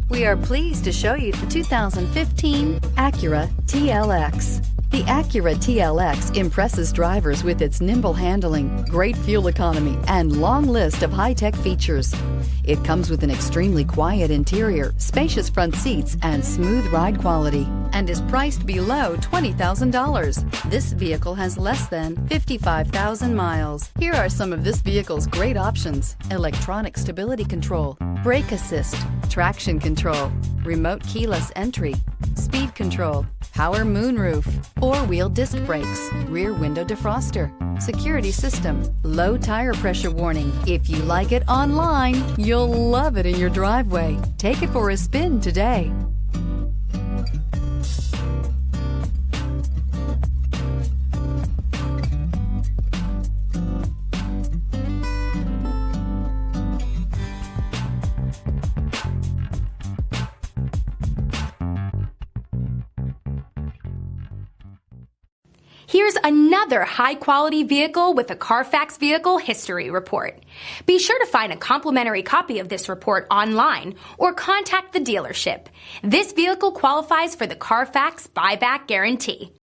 We are pleased to show you the 2015 Acura TLX. The Acura TLX impresses drivers with its nimble handling, great fuel economy, and long list of high-tech features. It comes with an extremely quiet interior, spacious front seats, and smooth ride quality, and is priced below $20,000. This vehicle has less than 55,000 miles. Here are some of this vehicle's great options: electronic stability control, brake assist, traction control, remote keyless entry, speed control, power moonroof, four-wheel disc brakes, rear window defroster, security system, low tire pressure warning. If you like it online, you'll love it in your driveway. Take it for a spin today. Here's another high-quality vehicle with a Carfax Vehicle History Report. Be sure to find a complimentary copy of this report online or contact the dealership. This vehicle qualifies for the Carfax Buyback Guarantee.